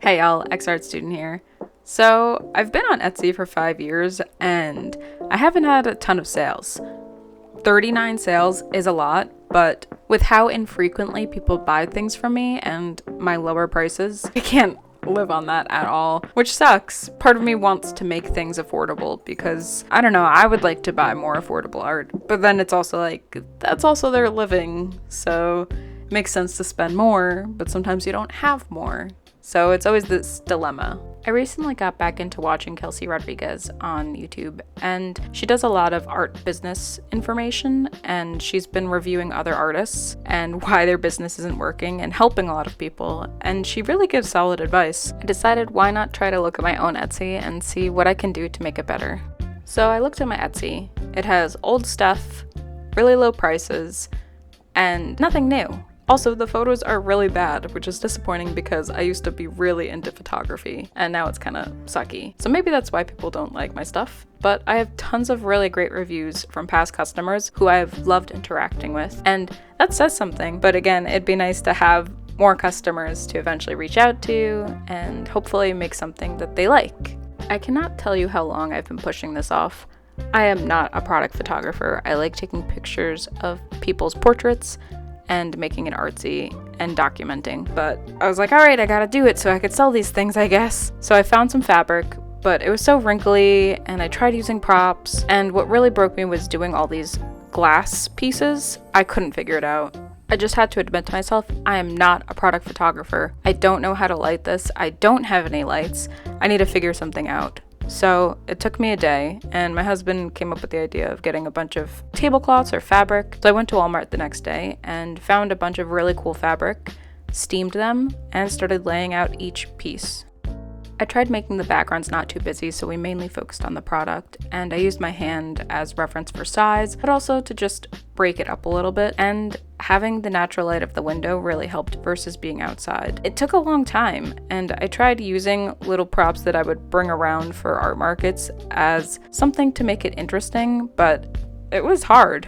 Hey y'all, XArt student here. So, I've been on Etsy for 5 years and I haven't had a ton of sales. 39 sales is a lot, but with how infrequently people buy things from me and my lower prices, I can't live on that at all, which sucks. Part of me wants to make things affordable because, I don't know, I would like to buy more affordable art, but then it's also like, that's also their living, so it makes sense to spend more, but sometimes you don't have more. So it's always this dilemma. I recently got back into watching Kelsey Rodriguez on YouTube, and she does a lot of art business information, and she's been reviewing other artists and why their business isn't working and helping a lot of people, and she really gives solid advice. I decided why not try to look at my own Etsy and see what I can do to make it better. So I looked at my Etsy. It has old stuff, really low prices, and nothing new. Also, the photos are really bad, which is disappointing because I used to be really into photography, and now it's kind of sucky. So maybe that's why people don't like my stuff. But I have tons of really great reviews from past customers who I've loved interacting with, and that says something. But again, it'd be nice to have more customers to eventually reach out to and hopefully make something that they like. I cannot tell you how long I've been pushing this off. I am not a product photographer. I like taking pictures of people's portraits and making it artsy and documenting. But I was like, all right, I gotta do it so I could sell these things, I guess. So I found some fabric, but it was so wrinkly, and I tried using props, and what really broke me was doing all these glass pieces. I couldn't figure it out. I just had to admit to myself, I am not a product photographer. I don't know how to light this. I don't have any lights. I need to figure something out. So it took me a day, and my husband came up with the idea of getting a bunch of tablecloths or fabric. So I went to Walmart the next day and found a bunch of really cool fabric, steamed them, and started laying out each piece. I tried making the backgrounds not too busy, so we mainly focused on the product, and I used my hand as reference for size, but also to just break it up a little bit, and having the natural light of the window really helped versus being outside. It took a long time, and I tried using little props that I would bring around for art markets as something to make it interesting, but it was hard.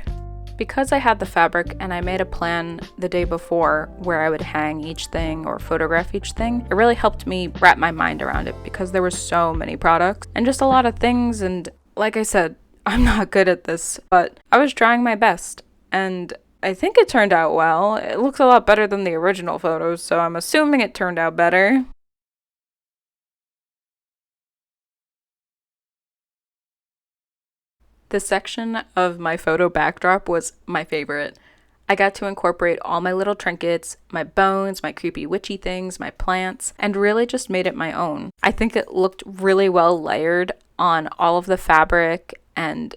Because I had the fabric and I made a plan the day before where I would hang each thing or photograph each thing, it really helped me wrap my mind around it because there were so many products and just a lot of things, and like I said, I'm not good at this, but I was trying my best, and I think it turned out well. It looks a lot better than the original photos, so I'm assuming it turned out better. The section of my photo backdrop was my favorite. I got to incorporate all my little trinkets, my bones, my creepy witchy things, my plants, and really just made it my own. I think it looked really well layered on all of the fabric, and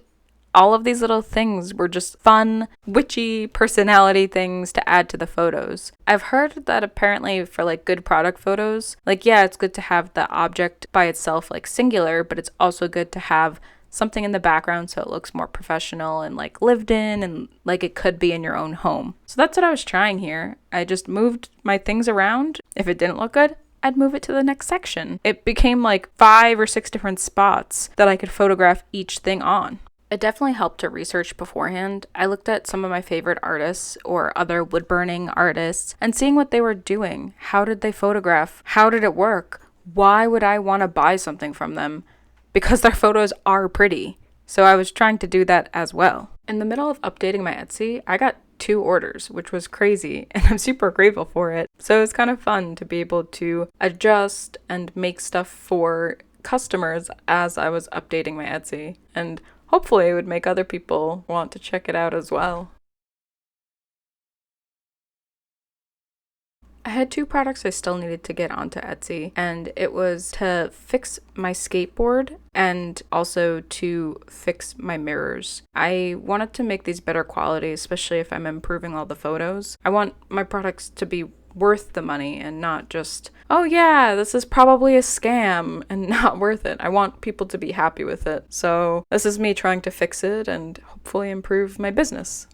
all of these little things were just fun, witchy personality things to add to the photos. I've heard that apparently for like good product photos, like yeah, it's good to have the object by itself like singular, but it's also good to have something in the background so it looks more professional and like lived in and like it could be in your own home. So that's what I was trying here. I just moved my things around. If it didn't look good, I'd move it to the next section. It became like 5 or 6 different spots that I could photograph each thing on. It definitely helped to research beforehand. I looked at some of my favorite artists or other wood burning artists and seeing what they were doing. How did they photograph? How did it work? Why would I want to buy something from them? Because their photos are pretty. So I was trying to do that as well. In the middle of updating my Etsy, I got 2 orders, which was crazy, and I'm super grateful for it. So it's kind of fun to be able to adjust and make stuff for customers as I was updating my Etsy. And hopefully it would make other people want to check it out as well. I had 2 products I still needed to get onto Etsy, and it was to fix my skateboard and also to fix my mirrors. I wanted to make these better quality, especially if I'm improving all the photos. I want my products to be worth the money and not just, oh yeah, this is probably a scam and not worth it. I want people to be happy with it. So this is me trying to fix it and hopefully improve my business.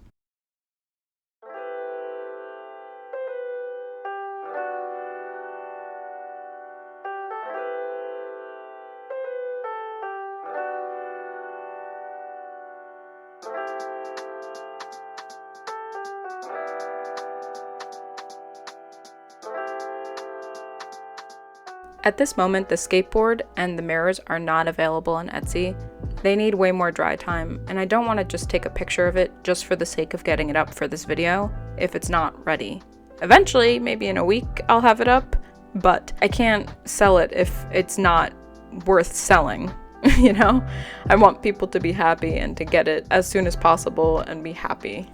At this moment, the skateboard and the mirrors are not available on Etsy. They need way more dry time, and I don't want to just take a picture of it just for the sake of getting it up for this video if it's not ready. Eventually, maybe in a week, I'll have it up, but I can't sell it if it's not worth selling, you know? I want people to be happy and to get it as soon as possible and be happy.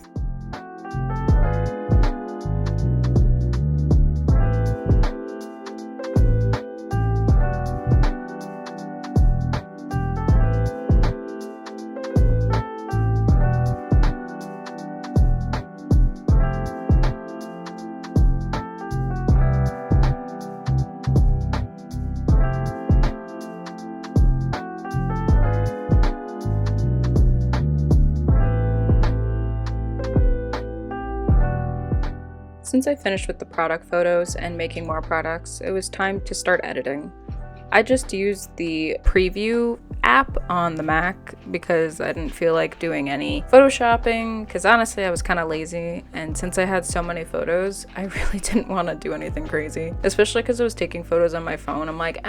Since I finished with the product photos and making more products, it was time to start editing. I just used the preview app on the Mac because I didn't feel like doing any photoshopping, because honestly I was kind of lazy, and since I had so many photos, I really didn't want to do anything crazy, especially because I was taking photos on my phone. I'm like,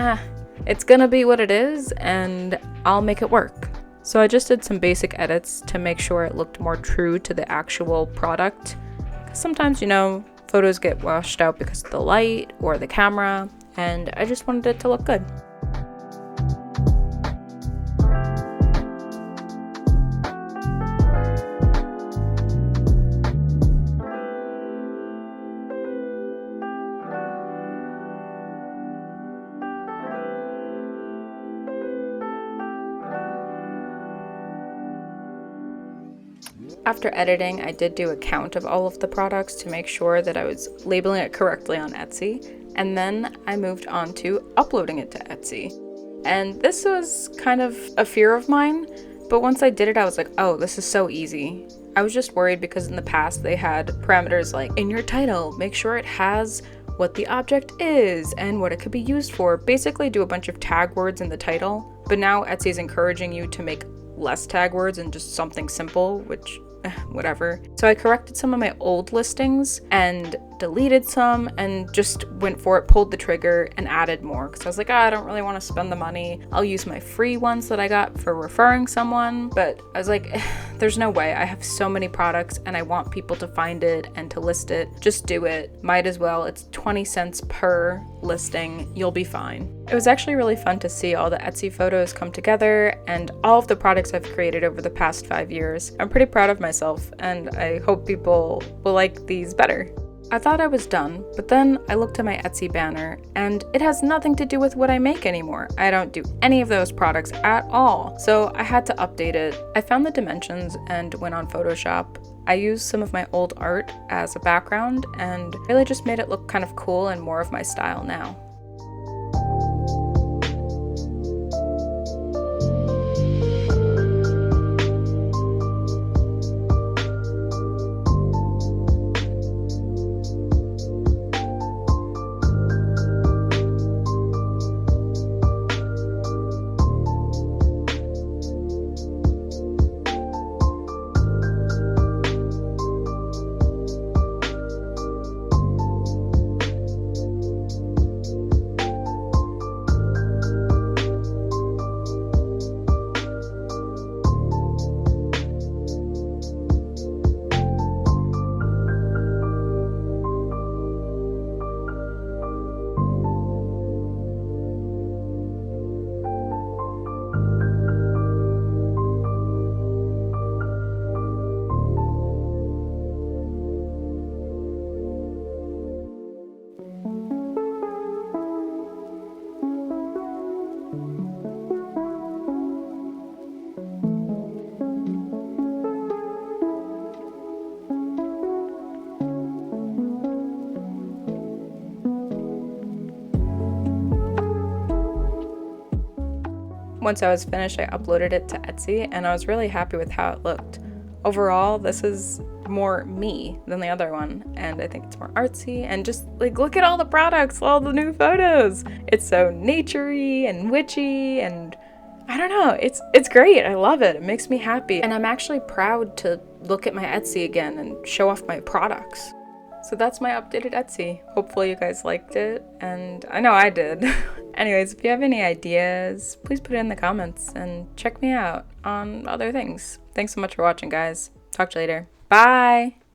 it's gonna be what it is and I'll make it work. So I just did some basic edits to make sure it looked more true to the actual product. Sometimes, you know, photos get washed out because of the light or the camera, and I just wanted it to look good. After editing, I did do a count of all of the products to make sure that I was labeling it correctly on Etsy, and then I moved on to uploading it to Etsy. And this was kind of a fear of mine, but once I did it, I was like, oh, this is so easy. I was just worried because in the past they had parameters like, in your title, make sure it has what the object is and what it could be used for. Basically do a bunch of tag words in the title, but now Etsy is encouraging you to make less tag words and just something simple, which whatever. So I corrected some of my old listings and deleted some and just went for it, pulled the trigger and added more because I was like, I don't really want to spend the money. I'll use my free ones that I got for referring someone. But I was like, there's no way. I have so many products and I want people to find it and to list it. Just do it. Might as well. It's 20 cents per listing. You'll be fine. It was actually really fun to see all the Etsy photos come together and all of the products I've created over the past 5 years. I'm pretty proud of myself and I hope people will like these better. I thought I was done, but then I looked at my Etsy banner and it has nothing to do with what I make anymore. I don't do any of those products at all. So I had to update it. I found the dimensions and went on Photoshop. I used some of my old art as a background and really just made it look kind of cool and more of my style now. Once I was finished, I uploaded it to Etsy and I was really happy with how it looked. Overall, this is more me than the other one, and I think it's more artsy and just like, look at all the products, all the new photos. It's so naturey and witchy and I don't know, it's great. I love it. It makes me happy. And I'm actually proud to look at my Etsy again and show off my products. So that's my updated Etsy. Hopefully you guys liked it, and I know I did. Anyways, if you have any ideas, please put it in the comments and check me out on other things. Thanks so much for watching, guys. Talk to you later. Bye!